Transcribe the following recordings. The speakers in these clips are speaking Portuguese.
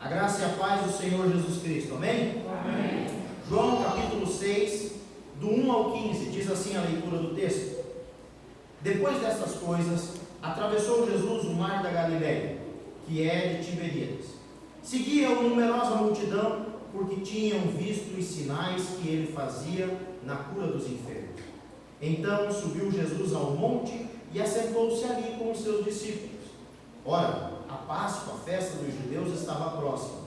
A graça e a paz do Senhor Jesus Cristo, amém? Amém. João capítulo 6, do 1 ao 15, diz assim a leitura do texto: Depois destas coisas, atravessou Jesus o mar da Galileia, que é de Tiberíades. Seguia-o numerosa multidão, porque tinham visto os sinais que ele fazia na cura dos enfermos. Então subiu Jesus ao monte e assentou-se ali com os seus discípulos. Ora, a Páscoa, a festa dos judeus, estava próxima.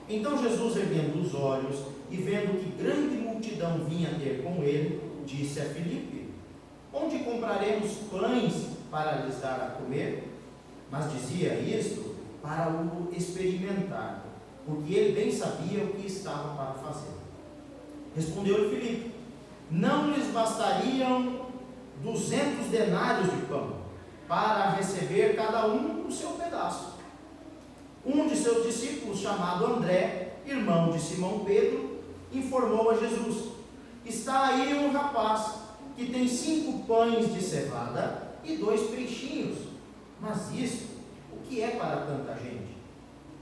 Então Jesus, erguendo os olhos e vendo que grande multidão vinha ter com ele, disse a Filipe: Onde compraremos pães para lhes dar a comer? Mas dizia isto para o experimentar, porque ele bem sabia o que estava para fazer. Respondeu-lhe Filipe: Não lhes bastariam 200 denários de pão, para receber cada um o seu pedaço? Um de seus discípulos, chamado André, irmão de Simão Pedro, informou a Jesus: Está aí um rapaz que tem 5 pães de cevada e 2 peixinhos. Mas isto, o que é para tanta gente?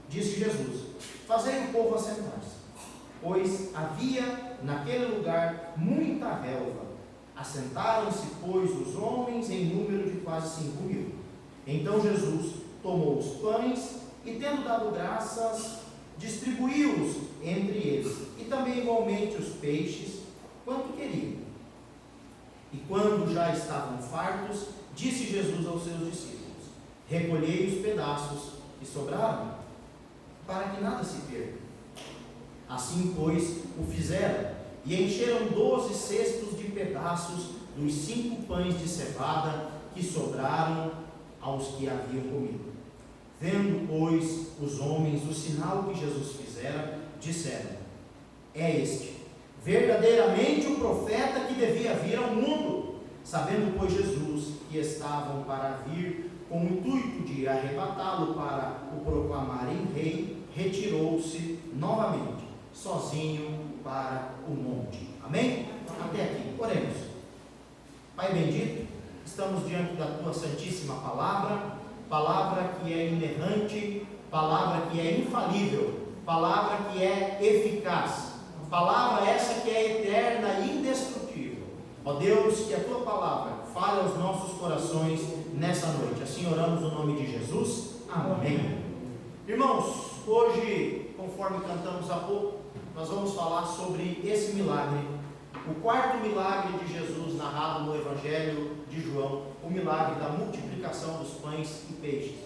Disse Jesus: Fazei o povo assentar-se. Pois havia naquele lugar muita relva. Assentaram-se, pois, os homens em número de quase 5.000. Então Jesus tomou os pães e, tendo dado graças, distribuiu-os entre eles, e também igualmente os peixes, quanto queriam. E quando já estavam fartos, disse Jesus aos seus discípulos: Recolhei os pedaços que sobraram, para que nada se perca. Assim, pois, o fizeram, e encheram 12 cestos de pedaços dos 5 pães de cevada que sobraram aos que haviam comido. Vendo, pois, os homens o sinal que Jesus fizera, disseram: É este, verdadeiramente o profeta que devia vir ao mundo. Sabendo, pois, Jesus que estavam para vir, com o intuito de arrebatá-lo para o proclamarem rei, retirou-se novamente, sozinho para o monte. Amém? Até aqui. Oremos. Pai bendito, estamos diante da Tua santíssima palavra, palavra que é inerrante, palavra que é infalível, palavra que é eficaz, palavra essa que é eterna e indestrutível. Ó Deus, que a Tua palavra fale aos nossos corações nessa noite. Assim oramos no nome de Jesus. Amém. Irmãos, hoje, conforme cantamos há pouco, nós vamos falar sobre esse milagre, o quarto milagre de Jesus narrado no Evangelho de João, o milagre da multiplicação dos pães e peixes.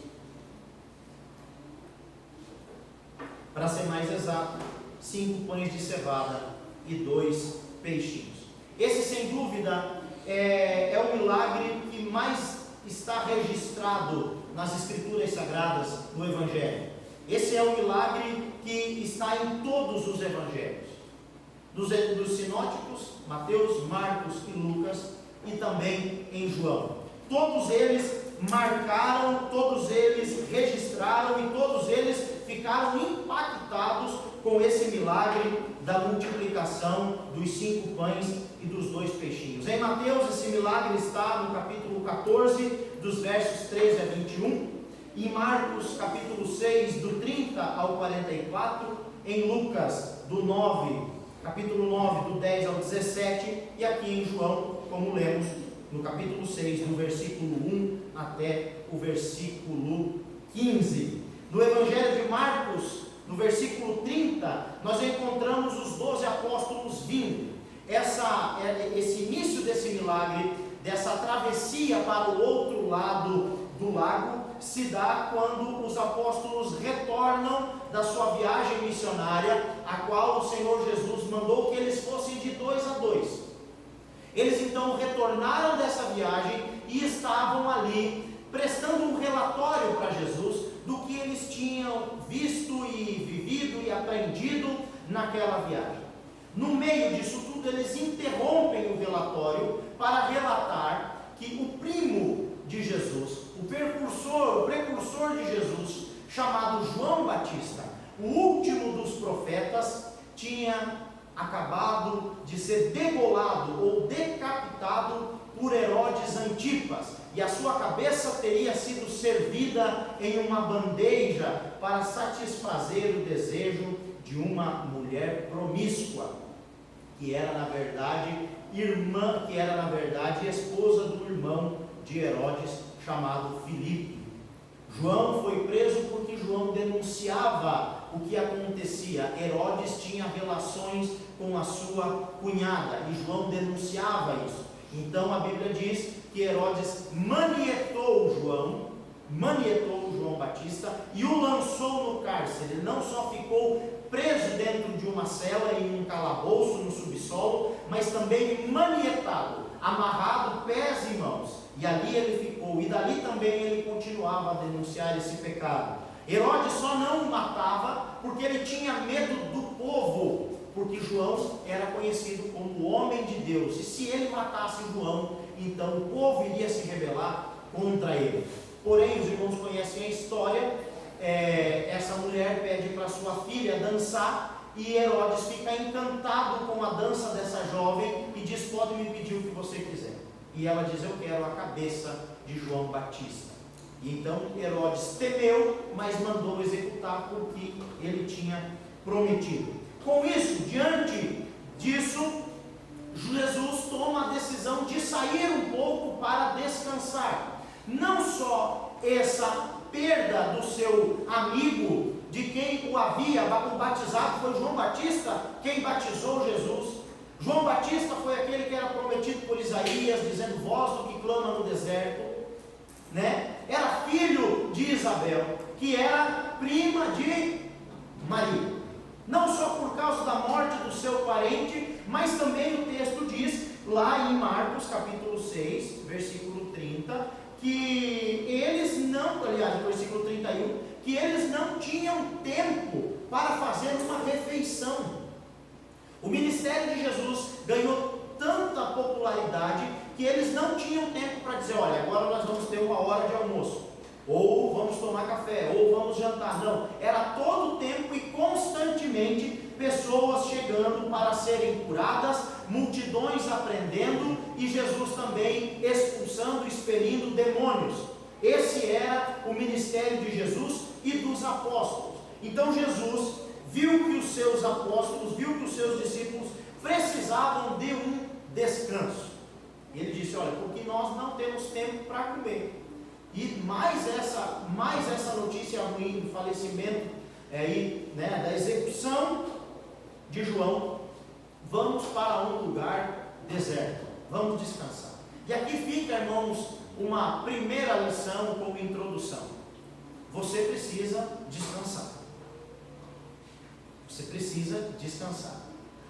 Para ser mais exato, 5 pães de cevada e 2 peixinhos. Esse, sem dúvida, é o milagre que mais está registrado nas Escrituras Sagradas do Evangelho. Esse é o milagre que está em todos os Evangelhos, dos sinóticos, Mateus, Marcos e Lucas, e também em João. Todos eles marcaram, todos eles registraram e todos eles ficaram impactados com esse milagre da multiplicação dos 5 pães e dos 2 peixinhos. Em Mateus, esse milagre está no capítulo 14, dos versos 13 a 21, em Marcos, capítulo 6, do 30 ao 44, em Lucas, capítulo 9, do 10 ao 17, e aqui em João, como lemos, no capítulo 6, do versículo 1 até o versículo 15. No Evangelho de Marcos, no versículo 30, nós encontramos os 12 apóstolos vindo. Esse início desse milagre, dessa travessia para o outro lado do lago, se dá quando os apóstolos retornam da sua viagem missionária, a qual o Senhor Jesus mandou que eles fossem de 2 a 2. Eles então retornaram dessa viagem e estavam ali prestando um relatório para Jesus do que eles tinham visto e vivido e aprendido naquela viagem. No meio disso tudo, eles interrompem o relatório para relatar que o primo de Jesus, o precursor de Jesus, chamado João Batista, o último dos profetas, tinha acabado de ser degolado ou decapitado por Herodes Antipas, e a sua cabeça teria sido servida em uma bandeja para satisfazer o desejo de uma mulher promíscua, que era na verdade esposa do irmão de Herodes, chamado Filipe. João foi preso porque João denunciava o que acontecia. Herodes tinha relações com a sua cunhada e João denunciava isso. Então a Bíblia diz que Herodes manietou João Batista e o lançou no cárcere. Ele não só ficou preso dentro de uma cela, em um calabouço no subsolo, mas também manietado, amarrado pés e mãos. E ali ele ficou, e dali também ele continuava a denunciar esse pecado. Herodes só não o matava porque ele tinha medo do povo, porque João era conhecido como o homem de Deus, e se ele matasse João, então o povo iria se rebelar contra ele. Porém, os irmãos conhecem a história. Essa mulher pede para sua filha dançar, e Herodes fica encantado com a dança dessa jovem e diz: pode me pedir o que você quiser. E ela diz: eu quero a cabeça de João Batista. E então Herodes temeu, mas mandou executar porque ele tinha prometido. Com isso, diante disso, Jesus toma a decisão de sair um pouco para descansar. Não só essa perda do seu amigo, de quem o havia batizado, foi João Batista quem batizou Jesus. João Batista foi aquele que era prometido por Isaías, dizendo: voz do que clama no deserto, né? Era filho de Isabel, que era prima de Maria. Não só por causa da morte do seu parente, mas também o texto diz, lá em Marcos capítulo 6, versículo 30, que eles não, aliás, versículo 31, que eles não tinham tempo para fazer uma refeição. O ministério de Jesus ganhou tanta popularidade que eles não tinham tempo para dizer: olha, agora nós vamos ter uma hora de almoço, ou vamos tomar café, ou vamos jantar. Não, era todo o tempo e constantemente pessoas chegando para serem curadas, multidões aprendendo e Jesus também expulsando, expelindo demônios. Esse era o ministério de Jesus e dos apóstolos. Então Jesus viu que os seus apóstolos, viu que os seus discípulos precisavam de um descanso. E ele disse: olha, porque nós não temos tempo para comer. E mais essa notícia ruim do falecimento da execução de João, vamos para um lugar deserto, vamos descansar. E aqui fica, irmãos, uma primeira lição como introdução. Você precisa descansar. Você precisa descansar.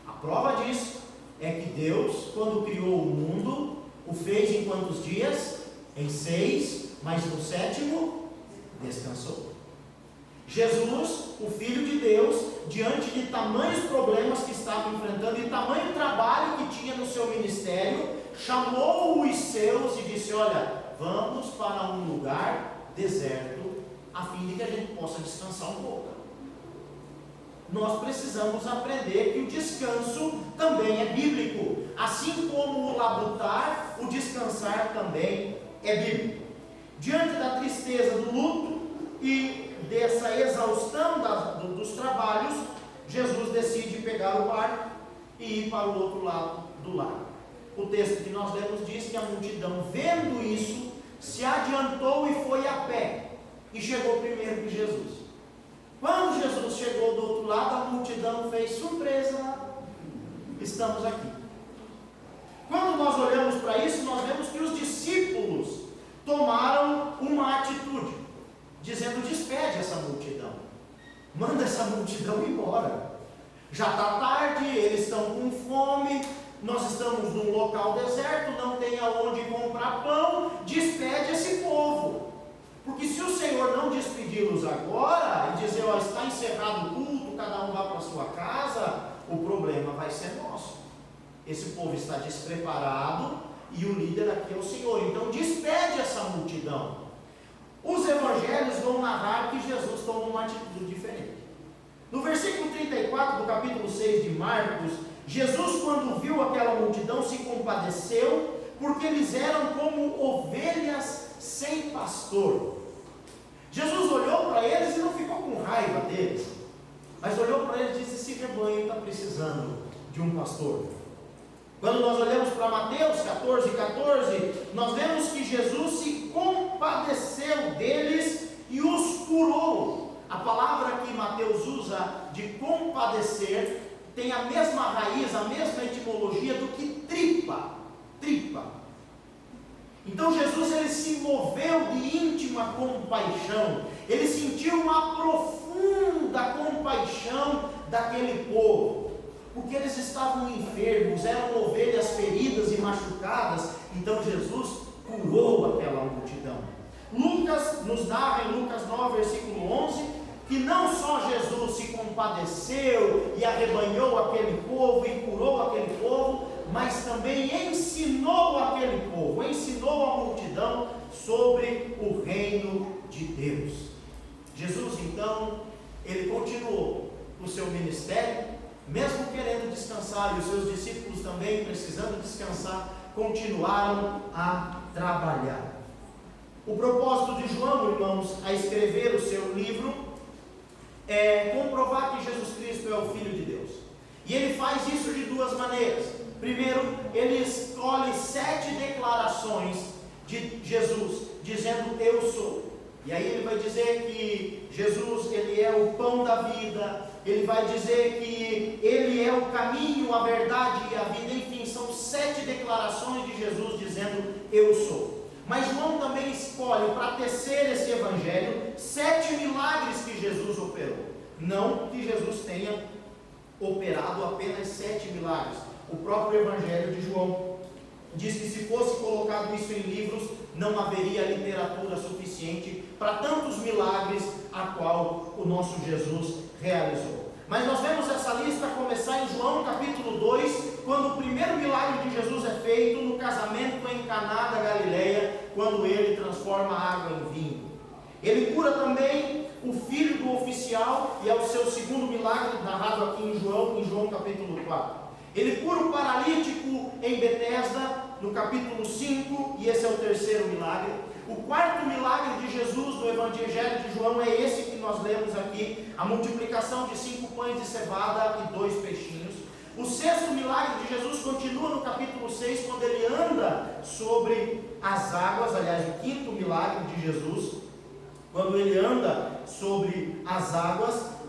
A prova disso é que Deus, quando criou o mundo, o fez em quantos dias? Em 6, mas no 7º descansou. Jesus, o Filho de Deus, diante de tamanhos problemas que estava enfrentando e tamanho trabalho que tinha no seu ministério, chamou os seus e disse: olha, vamos para um lugar deserto, a fim de que a gente possa descansar um pouco. Nós precisamos aprender que o descanso também é bíblico. Assim como o labutar, o descansar também é bíblico. Diante da tristeza do luto e dessa exaustão dos trabalhos, Jesus decide pegar o barco e ir para o outro lado do lago. O texto que nós lemos diz que a multidão, vendo isso, se adiantou e foi a pé, e chegou primeiro que Jesus. Quando Jesus chegou do outro lado, a multidão fez: surpresa, estamos aqui. Quando nós olhamos para isso, nós vemos que os discípulos tomaram uma atitude, dizendo: despede essa multidão, manda essa multidão embora, já está tarde, eles estão com fome, nós estamos num local deserto, não tem aonde comprar pão, despede esse povo. Porque se o Senhor não despedi-los agora e dizer: ó, está encerrado o culto, cada um vá para a sua casa, o problema vai ser nosso. Esse povo está despreparado e o líder aqui é o Senhor. Então despede essa multidão. Os evangelhos vão narrar que Jesus toma uma atitude diferente. No versículo 34 do capítulo 6 de Marcos, Jesus, quando viu aquela multidão, se compadeceu, porque eles eram como ovelhas sem pastor. Jesus olhou para eles e não ficou com raiva deles, mas olhou para eles e disse: esse rebanho está precisando de um pastor. Quando nós olhamos para Mateus 14:14, nós vemos que Jesus se compadeceu deles e os curou. A palavra que Mateus usa de compadecer tem a mesma raiz, a mesma etimologia do que tripa. Então Jesus, ele se moveu de íntima compaixão, ele sentiu uma profunda compaixão daquele povo, porque eles estavam enfermos, eram ovelhas feridas e machucadas. Então Jesus curou aquela multidão. Lucas nos narra em Lucas 9, versículo 11, que não só Jesus se compadeceu e arrebanhou aquele povo e curou aquele povo, mas também ensinou aquele povo, ensinou a multidão sobre o reino de Deus. Jesus, então, ele continuou o seu ministério, mesmo querendo descansar, e os seus discípulos também, precisando descansar, continuaram a trabalhar. O propósito de João, irmãos, a escrever o seu livro, é comprovar que Jesus Cristo é o Filho de Deus. E ele faz isso de duas maneiras. Primeiro, ele escolhe 7 declarações de Jesus, dizendo: eu sou. E aí ele vai dizer que Jesus, ele é o pão da vida, ele vai dizer que ele é o caminho, a verdade e a vida. Enfim, são 7 declarações de Jesus dizendo: eu sou. Mas João também escolhe para tecer esse evangelho 7 milagres que Jesus operou. Não que Jesus tenha operado apenas 7 milagres. O próprio evangelho de João diz que se fosse colocado isso em livros, não haveria literatura suficiente para tantos milagres a qual o nosso Jesus realizou. Mas nós vemos essa lista começar em João capítulo 2, quando o primeiro milagre de Jesus é feito no casamento em Caná da Galileia, quando ele transforma a água em vinho. Ele cura também o filho do oficial, e é o seu segundo milagre narrado aqui em João capítulo 4. Ele cura o paralítico em Betesda, no capítulo 5, e esse é o terceiro milagre. O quarto milagre de Jesus no Evangelho de João é esse que nós lemos aqui, a multiplicação de 5 pães de cevada e 2 peixinhos. O sexto milagre de Jesus continua no capítulo 6, quando ele anda sobre as águas. Aliás, o quinto milagre de Jesus, quando ele anda sobre as águas.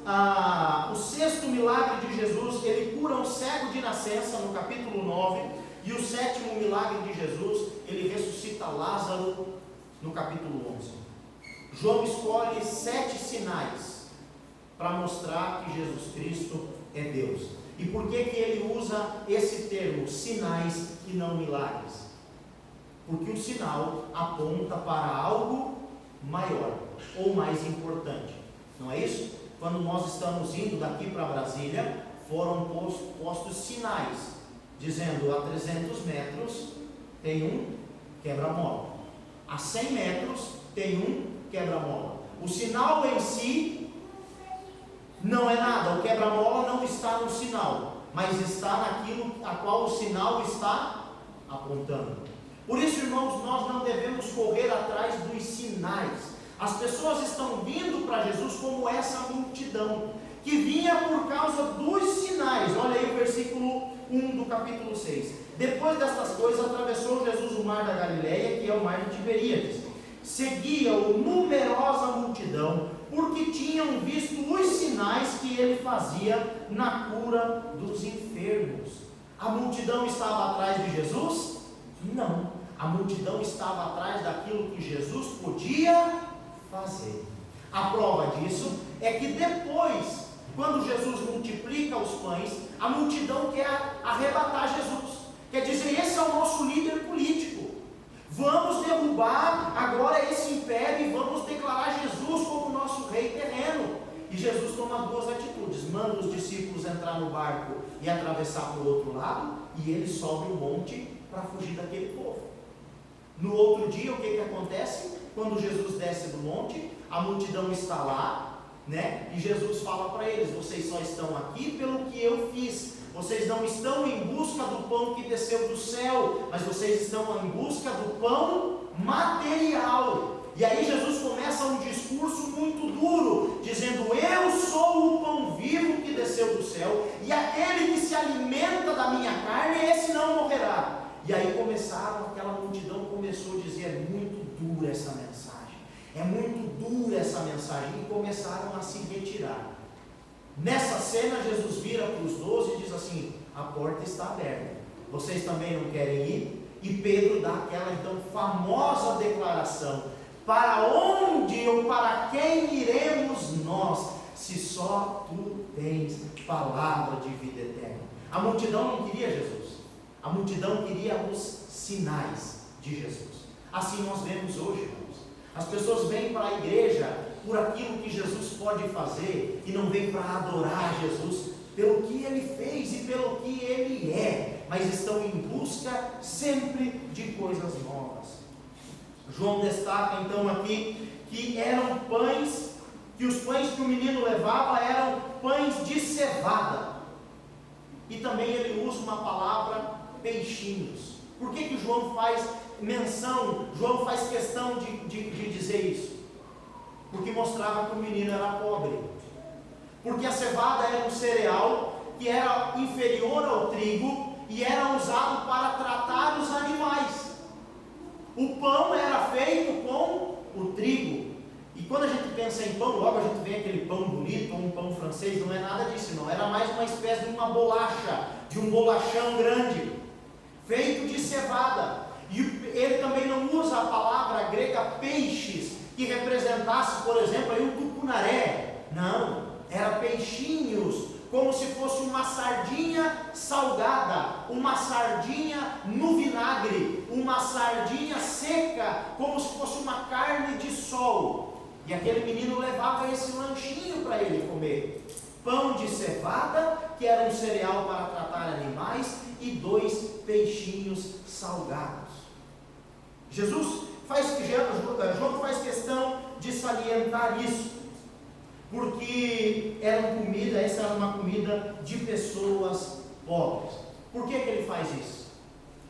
O sexto milagre de Jesus, ele cura um cego de nascença no capítulo 9, e o sétimo milagre de Jesus, ele ressuscita Lázaro no capítulo 11. João escolhe 7 sinais para mostrar que Jesus Cristo é Deus. E por que ele usa esse termo, sinais e não milagres? Porque o sinal aponta para algo maior ou mais importante, não é isso? Quando nós estamos indo daqui para Brasília, foram postos sinais, dizendo: a 300 metros tem um quebra-mola, a 100 metros tem um quebra-mola. O sinal em si não é nada, o quebra-mola não está no sinal, mas está naquilo a qual o sinal está apontando. Por isso, irmãos, nós não devemos correr atrás dos sinais. As pessoas estão vindo para Jesus como essa multidão, que vinha por causa dos sinais. Olha aí o versículo 1 do capítulo 6. Depois destas coisas, atravessou Jesus o mar da Galileia, que é o mar de Tiberíades. Seguia-o numerosa multidão, porque tinham visto os sinais que ele fazia na cura dos enfermos. A multidão estava atrás de Jesus? Não. A multidão estava atrás daquilo que Jesus podia fazer. A prova disso é que depois, quando Jesus multiplica os pães, a multidão quer arrebatar Jesus. Quer dizer, esse é o nosso líder político. Vamos derrubar agora esse império e vamos declarar Jesus como nosso rei terreno. E Jesus toma 2 atitudes: manda os discípulos entrar no barco e atravessar para o outro lado, e ele sobe o monte para fugir daquele povo. No outro dia, o que acontece? Quando Jesus desce do monte, a multidão está lá, né? E Jesus fala para eles: vocês só estão aqui pelo que eu fiz. Vocês não estão em busca do pão que desceu do céu, mas vocês estão em busca do pão material. E aí Jesus começa um discurso muito duro, dizendo: eu sou o pão vivo que desceu do céu, e aquele que se alimenta da minha carne, esse não morrerá. E aí aquela multidão começou a dizer: é muito dura essa mensagem, é muito dura essa mensagem, e começaram a se retirar. Nessa cena, Jesus vira para os 12 e diz assim: a porta está aberta, vocês também não querem ir? E Pedro dá aquela então famosa declaração: para onde ou para quem iremos nós, se só tu tens palavra de vida eterna? A multidão não queria Jesus, a multidão queria os sinais de Jesus. Assim nós vemos hoje, irmãos. As pessoas vêm para a igreja por aquilo que Jesus pode fazer, e não vêm para adorar Jesus pelo que Ele fez e pelo que Ele é, mas estão em busca sempre de coisas novas. João destaca então aqui que eram pães, que os pães que o menino levava eram pães de cevada, e também ele usa uma palavra peixinhos. Por que João faz menção, João faz questão de dizer isso? Porque mostrava que o menino era pobre, porque a cevada era um cereal que era inferior ao trigo e era usado para tratar os animais. O pão era feito com o trigo, e quando a gente pensa em pão, logo a gente vê aquele pão bonito, ou um pão francês. Não é nada disso, não. Era mais uma espécie de uma bolacha, de um bolachão grande, feito de cevada. E ele também não usa a palavra grega peixes, que representasse, por exemplo, aí um tucunaré. Não, era peixinhos, como se fosse uma sardinha salgada, uma sardinha no vinagre, uma sardinha seca, como se fosse uma carne de sol. E aquele menino levava esse lanchinho para ele comer: pão de cevada, que era um cereal para tratar animais, e 2 peixinhos salgados. João faz questão de salientar isso, porque essa era uma comida de pessoas pobres. Por que ele faz isso?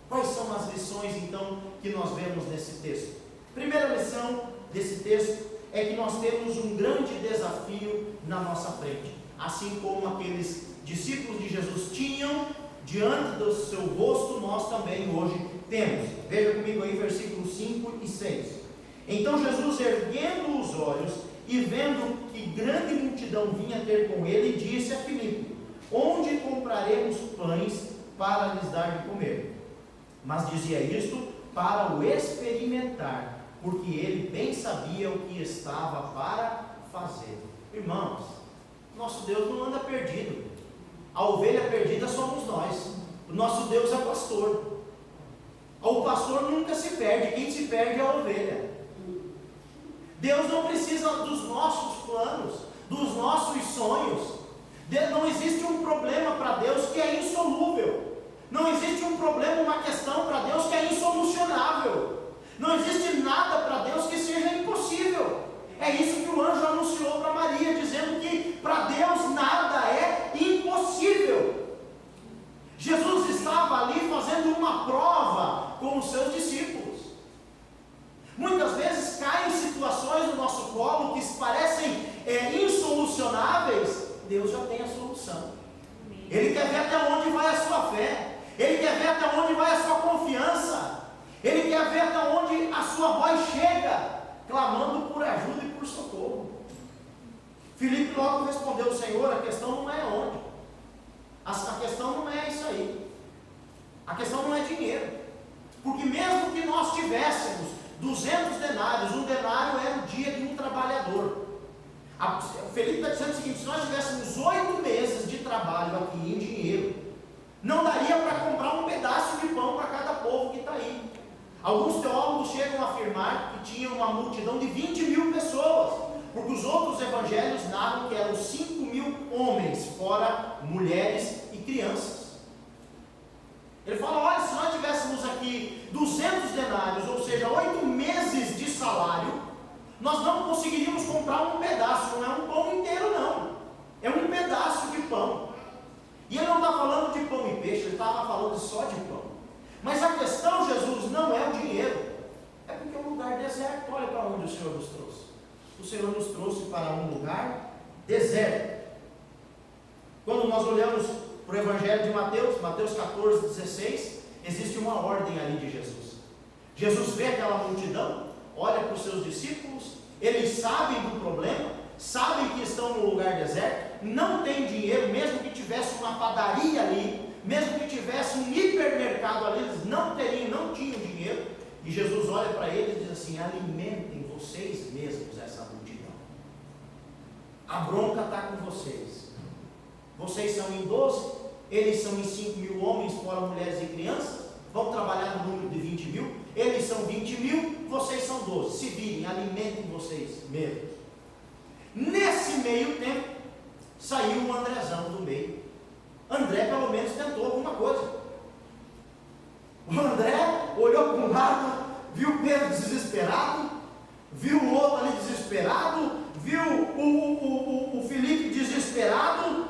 Quais são as lições então que nós vemos nesse texto? Primeira lição desse texto é que nós temos um grande desafio na nossa frente, assim como aqueles discípulos de Jesus tinham diante do seu rosto, nós também hoje temos. Veja comigo aí versículos 5 e 6. Então Jesus, erguendo os olhos e vendo que grande multidão vinha ter com ele, disse a Filipe: onde compraremos pães para lhes dar de comer? Mas dizia isto para o experimentar, porque ele bem sabia o que estava para fazer. Irmãos, nosso Deus não anda perdido. A ovelha perdida somos nós. O nosso Deus é pastor. O pastor nunca se perde, quem se perde é a ovelha. Deus não precisa dos nossos planos, dos nossos sonhos. Não existe um problema para Deus que é insolúvel. Não existe um problema, uma questão para Deus que é insolucionável. Não existe nada para Deus que seja impossível. É isso que o anjo anunciou para Maria, dizendo que para Deus nada é impossível. Jesus estava ali fazendo uma prova com os seus discípulos. Muitas vezes caem situações no nosso colo que parecem insolucionáveis. Deus já tem a solução. Ele quer ver até onde vai a sua fé. Ele quer ver até onde vai a sua confiança. Ele quer ver até onde a sua voz chega, clamando por ajuda e por socorro. Filipe logo respondeu: Senhor, a questão não é onde. A questão não é isso aí. A questão não é dinheiro. Porque mesmo que nós tivéssemos 200 denários, um denário era o dia de um trabalhador. Felipe está dizendo o seguinte: se nós tivéssemos 8 meses de trabalho aqui em dinheiro, não daria para comprar um pedaço de pão para cada povo que está aí. Alguns teólogos chegam a afirmar que tinha uma multidão de 20.000 pessoas, porque os outros evangelhos narram que eram 5.000 homens, fora mulheres e crianças. Ele fala: olha, se nós tivéssemos aqui 200 denários, ou seja, 8 meses de salário, nós não conseguiríamos comprar um pedaço. Não é um pão inteiro, não, é um pedaço de pão. E ele não está falando de pão e peixe, ele estava falando só de pão. Mas a questão, Jesus, não é o dinheiro, é porque é um lugar deserto. Olha para onde o Senhor Senhor nos trouxe? O Senhor nos trouxe para um lugar deserto. Quando nós olhamos para o Evangelho de Mateus, Mateus 14, 16, existe uma ordem ali de Jesus. Jesus vê aquela multidão, olha para os seus discípulos, eles sabem do problema, sabem que estão no lugar deserto, não tem dinheiro, mesmo que tivesse uma padaria ali, mesmo que tivesse um hipermercado ali, eles não tinham dinheiro, e Jesus olha para eles e diz assim: alimentem vocês mesmos essa multidão, a bronca está com vocês, vocês são em 12, eles são em 5.000 homens, fora mulheres e crianças, vão trabalhar no número de 20.000, eles são 20.000, vocês são 12, se virem, alimentem vocês mesmos. Nesse meio tempo, saiu o Andrezão do meio. André pelo menos tentou alguma coisa. O André olhou para um lado, viu Pedro desesperado, viu o outro ali desesperado, viu o Felipe desesperado,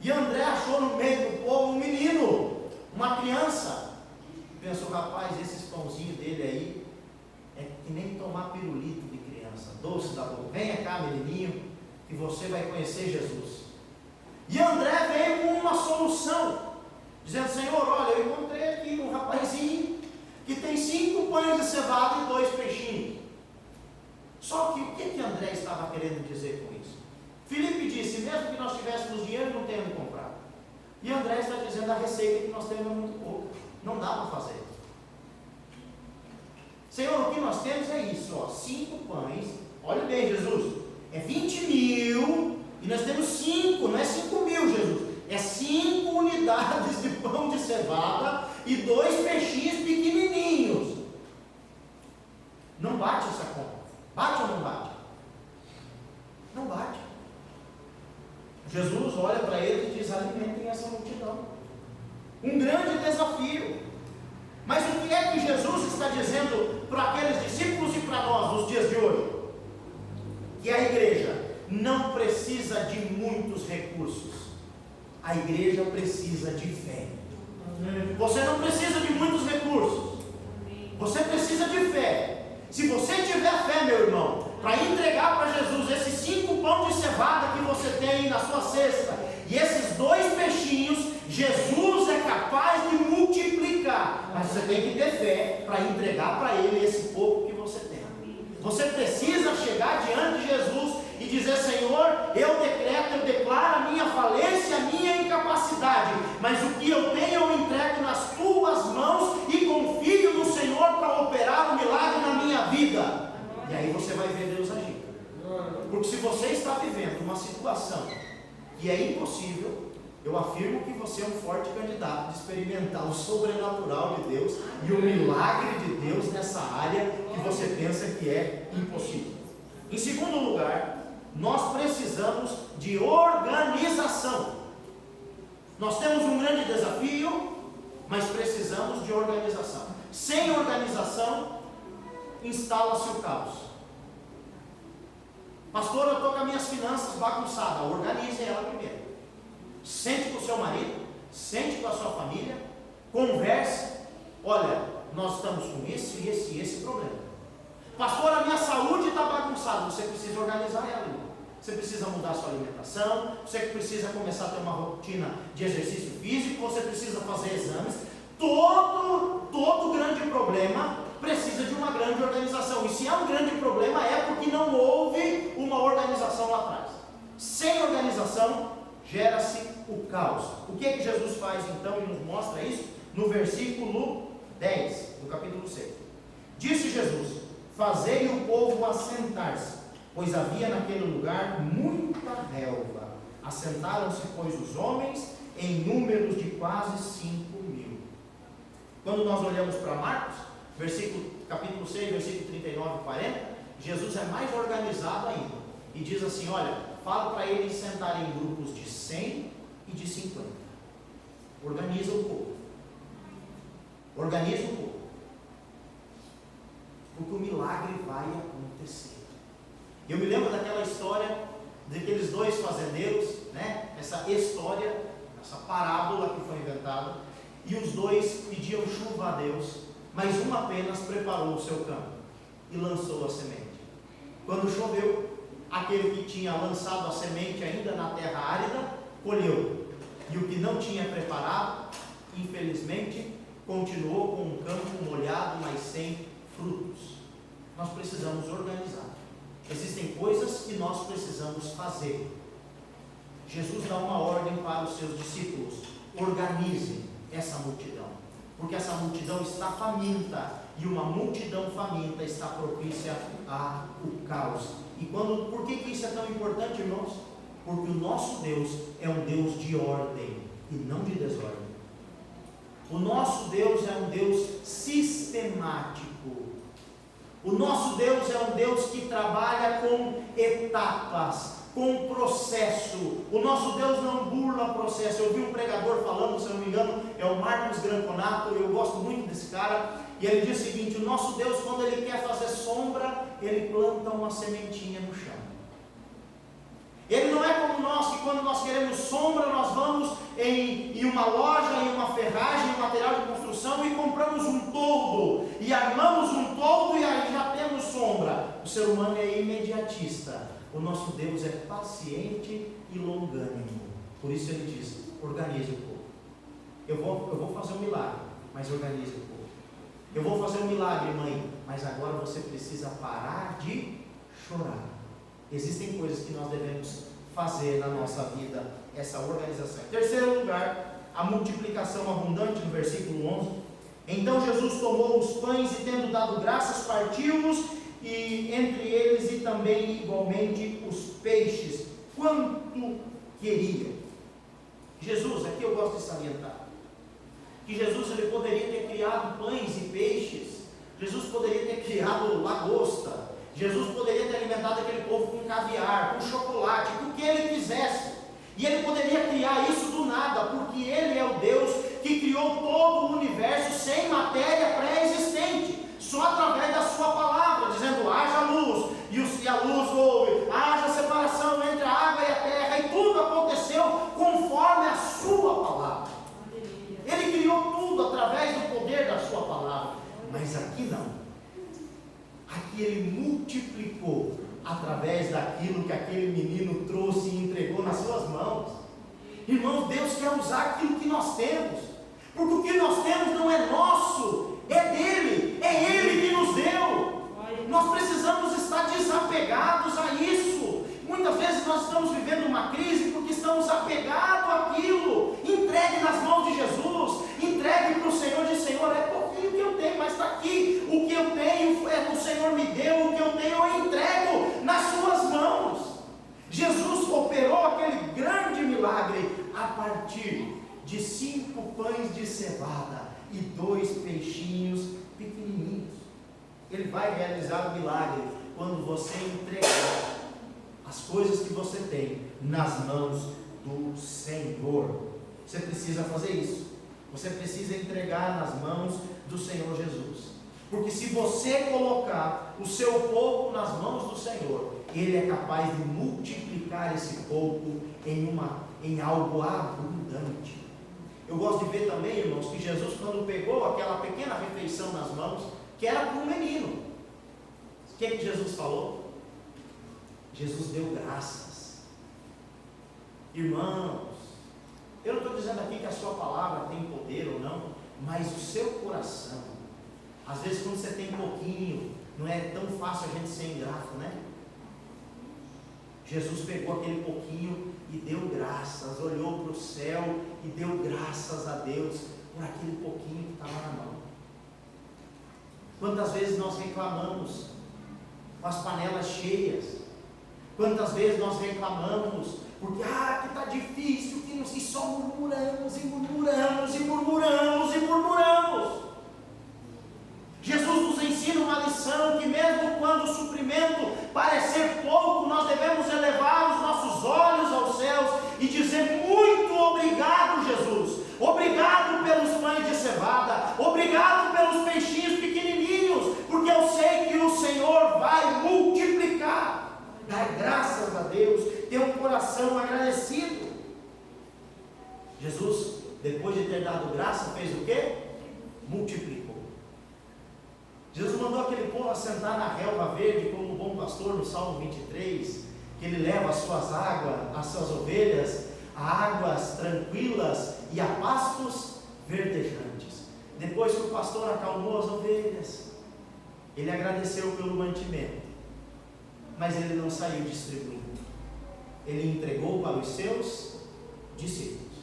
e André achou no meio do povo um menino, uma criança. Pensou: rapaz, esses pãozinhos dele aí é que nem tomar pirulito de criança, doce da boca. Venha cá, menininho, que você vai conhecer Jesus. E André veio com uma solução, dizendo: Senhor, olha, eu encontrei aqui um rapazinho que tem 5 pães de cevada e 2 peixinhos. Só que o que André estava querendo dizer com isso? Filipe disse: mesmo que nós tivéssemos dinheiro, não temos de comprar. E André está dizendo: a receita que nós temos é muito pouca, não dá para fazer. Senhor, o que nós temos é isso, ó, 5 pães, olha bem, Jesus, é 20.000, e nós temos 5, não é 5.000, Jesus, é 5 unidades de pão de cevada e 2 peixinhos pequenininhos. Não bate essa conta. Bate ou não bate? Não bate. Jesus olha para eles e diz: alimentem essa multidão. Um grande desafio. Mas o que é que Jesus está dizendo para aqueles discípulos e para nós nos dias de hoje? Que a igreja não precisa de muitos recursos, a igreja precisa de fé. Você não precisa de muitos recursos, você precisa de fé. Se você tiver fé, meu irmão, para entregar para Jesus esses 5 pão de cevada que você tem na sua cesta e esses 2 peixinhos, Jesus é capaz de multiplicar. Mas você tem que ter fé para entregar para Ele esse pouco que você tem. Você precisa chegar diante de Jesus e dizer: Senhor, eu decreto, eu declaro a minha falência, a minha incapacidade, mas o que eu tenho eu entrego nas tuas mãos e confio no Senhor para operar um milagre na minha vida. E aí você vai ver Deus agir. Porque se você está vivendo uma situação que é impossível, eu afirmo que você é um forte candidato de experimentar o sobrenatural de Deus e o milagre de Deus nessa área que você pensa que é impossível. Em segundo lugar, nós precisamos de organização. Nós temos um grande desafio, mas precisamos de organização. Sem organização, instala-se o caos. Pastor, eu estou com as minhas finanças bagunçadas. Organize ela primeiro. Sente com o seu marido, sente com a sua família, converse. Olha, nós estamos com esse problema. Pastor, a minha saúde está bagunçada. Você precisa organizar ela, irmão. Você precisa mudar a sua alimentação, você precisa começar a ter uma rotina de exercício físico, você precisa fazer exames. Todo grande problema precisa de uma grande organização. E se é um grande problema, é porque não houve uma organização lá atrás. Sem organização, gera-se o caos. O que é que Jesus faz então e nos mostra isso? No versículo 10 do capítulo 6. Disse Jesus: fazei o povo assentar-se, pois havia naquele lugar muita relva. Assentaram-se, pois, os homens em números de quase 5.000. Quando nós olhamos para Marcos, capítulo 6, versículo 39 e 40, Jesus é mais organizado ainda. E diz assim: olha, fala para eles sentarem em grupos de 100 e de 50. Organiza o povo. Organiza o povo. Porque o milagre vai acontecer. Eu me lembro daquela história daqueles 2 fazendeiros, né? Essa história, essa parábola que foi inventada. E os 2 pediam chuva a Deus, mas um apenas preparou o seu campo e lançou a semente. Quando choveu, aquele que tinha lançado a semente ainda na terra árida, colheu. E o que não tinha preparado, infelizmente, continuou com um campo molhado, mas sem frutos. Nós precisamos organizar. Existem coisas que nós precisamos fazer. Jesus dá uma ordem para os seus discípulos: organizem essa multidão, porque essa multidão está faminta, e uma multidão faminta está propícia ao caos. E por que isso é tão importante, irmãos? Porque o nosso Deus é um Deus de ordem e não de desordem. O nosso Deus é um Deus sistemático. O nosso Deus é um Deus que trabalha com etapas, com processo. O nosso Deus não burla processo. Eu vi um pregador falando, se eu não me engano, é o Marcos Granconato, eu gosto muito desse cara, e ele diz o seguinte: o nosso Deus, quando ele quer fazer sombra, ele planta uma sementinha no chão. Ele não é como nós, que quando nós queremos sombra, nós vamos em uma loja, em uma ferragem, em material de construção, e compramos um toldo, e armamos um toldo, e aí já temos sombra. O ser humano é imediatista. O nosso Deus é paciente e longânimo. Por isso ele diz: organize o povo. Eu vou fazer um milagre, mas organize o povo. Eu vou fazer um milagre, mãe, mas agora você precisa parar de chorar. Existem coisas que nós devemos fazer na nossa vida, essa organização. Em terceiro lugar, a multiplicação abundante, no versículo 11. Então Jesus tomou os pães e, tendo dado graças, partiu-os, e entre eles e também igualmente os peixes, quanto queria. Jesus, aqui eu gosto de salientar, que Jesus ele poderia ter criado pães e peixes, Jesus poderia ter criado lagosta, Jesus poderia ter alimentado aquele povo com caviar, com chocolate, com o que ele quisesse, e ele poderia criar isso do nada, porque ele é o Deus que criou todo o universo sem matéria pré-existente, só através da sua palavra, dizendo: haja luz, e a luz houve, haja separação entre a água e a terra, e tudo aconteceu conforme a sua palavra. Ele criou tudo através do poder da sua palavra, mas aqui não. Aqui ele multiplicou através daquilo que aquele menino trouxe e entregou nas suas mãos. Irmãos, Deus quer usar aquilo que nós temos, porque o que nós temos não é nosso, é dele, é ele que nos deu. Nós precisamos estar desapegados a isso. Muitas vezes nós estamos vivendo uma crise porque estamos apegados àquilo. Entregue nas mãos de Jesus, entregue para o Senhor, diz: Senhor, é pouquinho que eu tenho, mas está aqui, o que eu tenho, o Senhor me deu, o que eu tenho eu entrego nas suas mãos. Jesus operou aquele grande milagre a partir de 5 pães de cevada e 2 peixinhos pequenininhos. Ele vai realizar o milagre quando você entregar as coisas que você tem nas mãos do Senhor. Você precisa fazer isso. Você precisa entregar nas mãos do Senhor Jesus. Porque se você colocar o seu pouco nas mãos do Senhor, Ele é capaz de multiplicar esse pouco em algo abundante. Eu gosto de ver também, irmãos, que Jesus, quando pegou aquela pequena refeição nas mãos, que era para um menino, o que Jesus falou? Jesus deu graças. Irmãos, eu não estou dizendo aqui que a sua palavra tem poder ou não, mas o seu coração, às vezes quando você tem pouquinho, não é tão fácil a gente ser ingrato, né? Jesus pegou aquele pouquinho e deu graças, olhou para o céu e deu graças a Deus por aquele pouquinho que estava na mão. Quantas vezes nós reclamamos com as panelas cheias? Quantas vezes nós reclamamos porque que está difícil, que não sei, só murmuramos e murmuramos e murmuramos e murmuramos. Jesus nos ensina uma lição que mesmo quando o suprimento parecer pouco, nós devemos elevar os nossos olhos aos céus e dizer: muito obrigado, Jesus, obrigado pelos pães de cevada, obrigado pelos peixinhos pequenininhos, porque eu sei que o Senhor vai multiplicar. Dar graças a Deus, ter um coração agradecido. Jesus, depois de ter dado graça, fez o quê? Multiplicou. Jesus mandou aquele povo assentar na relva verde, como o bom pastor no Salmo 23, que ele leva as suas águas, as suas ovelhas, a águas tranquilas e a pastos verdejantes. Depois que o pastor acalmou as ovelhas, ele agradeceu pelo mantimento, mas ele não saiu distribuindo. Ele entregou para os seus discípulos,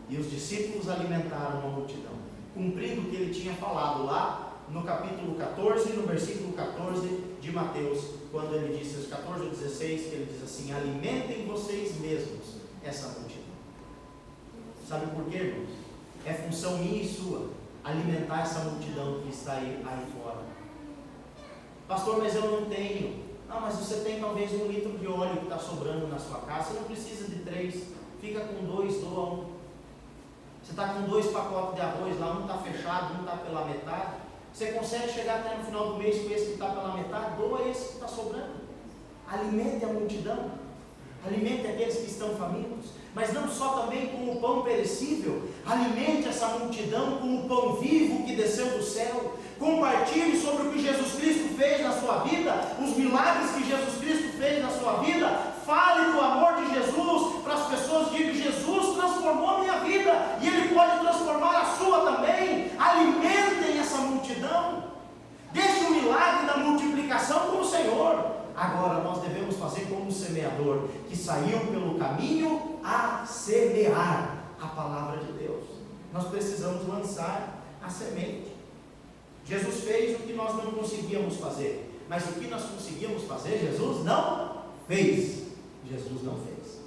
e os discípulos alimentaram a multidão, cumprindo o que ele tinha falado lá no capítulo 14, no versículo 14 de Mateus, quando ele disse, os 14 e 16, que ele diz assim: alimentem vocês mesmos essa multidão. Sabe por quê, irmãos? É função minha e sua alimentar essa multidão que está aí fora. Pastor, mas eu não tenho. Ah, mas você tem talvez 1 litro de óleo que está sobrando na sua casa, você não precisa de 3, fica com 2, doa 1. Você está com 2 pacotes de arroz lá, um está fechado, um está pela metade. Você consegue chegar até no final do mês com esse que está pela metade, doa esse que está sobrando. Alimente a multidão, alimente aqueles que estão famintos, mas não só também com o pão perecível, alimente essa multidão com o pão vivo que desceu do céu. Compartilhe sobre o que Jesus Cristo fez na sua vida, os milagres que Jesus Cristo fez na sua vida. Fale do amor de Jesus para as pessoas. Diga: Jesus transformou a minha vida e Ele pode transformar a sua também. Alimentem essa multidão. Deixe o milagre da multiplicação com o Senhor. Agora nós devemos fazer como o semeador, que saiu pelo caminho a semear a palavra de Deus. Nós precisamos lançar a semente. Jesus fez o que nós não conseguíamos fazer, mas o que nós conseguíamos fazer, Jesus não fez. Jesus não fez.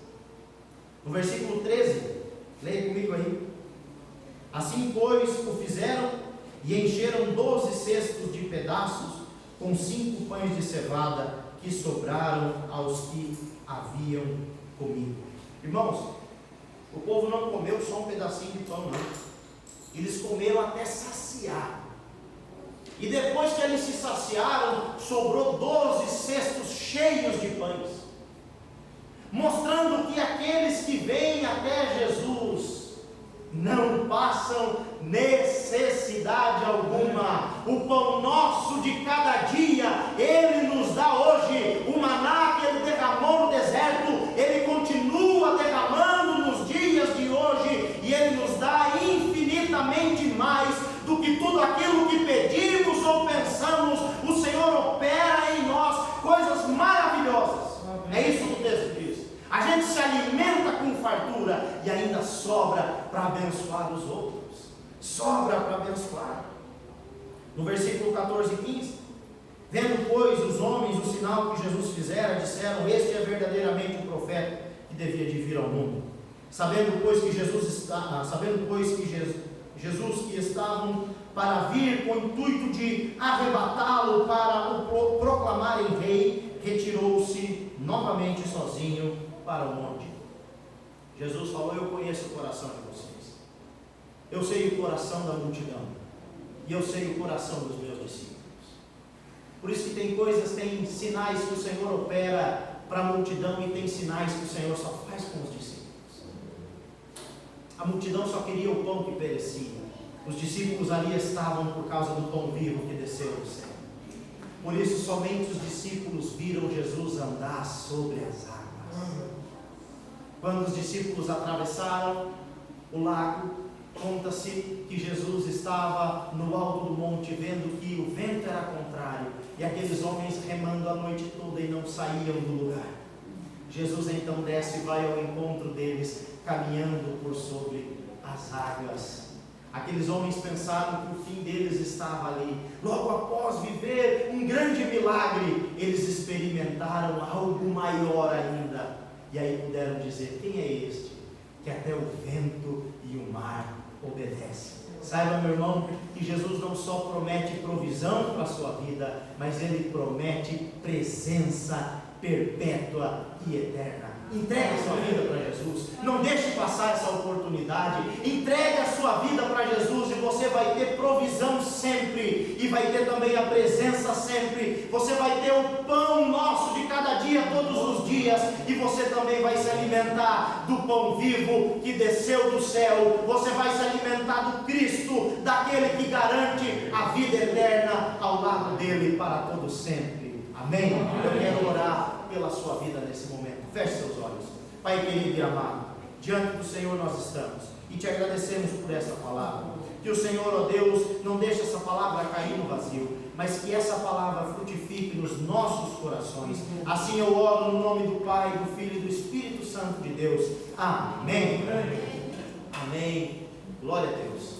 No versículo 13, leia comigo aí. Assim, pois, o fizeram e encheram 12 cestos de pedaços com 5 pães de cevada que sobraram aos que haviam comido. Irmãos, o povo não comeu só um pedacinho de pão, não. Eles comeram até saciar. E depois que eles se saciaram, sobrou 12 cestos cheios de pães, mostrando que aqueles que vêm até Jesus não passam necessidade alguma. O pão nosso de cada dia, Ele nos dá hoje. O maná que Ele derramou no deserto, Ele continua derramando nos dias de hoje, e Ele nos dá infinitamente mais do que tudo aquilo que pedimos ou pensamos. O Senhor opera em nós coisas maravilhosas. É isso que o texto diz. A gente se alimenta com fartura e ainda sobra para abençoar os outros. Sobra para abençoar. No versículo 14 e 15: vendo, pois, os homens o sinal que Jesus fizera, disseram: este é verdadeiramente o profeta que devia de vir ao mundo. Sabendo, pois, que Jesus que estavam para vir com o intuito de arrebatá-lo para o proclamarem rei, retirou-se novamente sozinho para o monte. Jesus falou: eu conheço o coração de vocês, eu sei o coração da multidão, e eu sei o coração dos meus discípulos. Por isso que tem coisas, tem sinais que o Senhor opera para a multidão, e tem sinais que o Senhor só faz com os discípulos. A multidão só queria o pão que perecia. Os discípulos ali estavam por causa do pão vivo que desceu do céu. Por isso somente os discípulos viram Jesus andar sobre as águas. Quando os discípulos atravessaram o lago, conta-se que Jesus estava no alto do monte, vendo que o vento era contrário, e aqueles homens remando a noite toda e não saíam do lugar. Jesus então desce e vai ao encontro deles, caminhando por sobre as águas. Aqueles homens pensaram que o fim deles estava ali. Logo após viver um grande milagre, eles experimentaram algo maior ainda. E aí puderam dizer: quem é este que até o vento e o mar obedecem? Saiba, meu irmão, que Jesus não só promete provisão para a sua vida, mas Ele promete presença perpétua e eterna. Entregue a sua vida para Jesus. Não deixe passar essa oportunidade. Entregue a sua vida para Jesus e você vai vai ter provisão sempre, e vai ter também a presença sempre. Você vai ter o pão nosso de cada dia, todos os dias, e você também vai se alimentar do pão vivo que desceu do céu. Você vai se alimentar do Cristo, daquele que garante a vida eterna ao lado dele para todo sempre. Amém? Eu quero orar pela sua vida nesse momento. Feche seus olhos. Pai querido e amado, diante do Senhor nós estamos e te agradecemos por essa palavra. Que o Senhor, ó Deus, não deixe essa palavra cair no vazio, mas que essa palavra frutifique nos nossos corações. Assim eu oro no nome do Pai, do Filho e do Espírito Santo de Deus. Amém. Amém. Glória a Deus.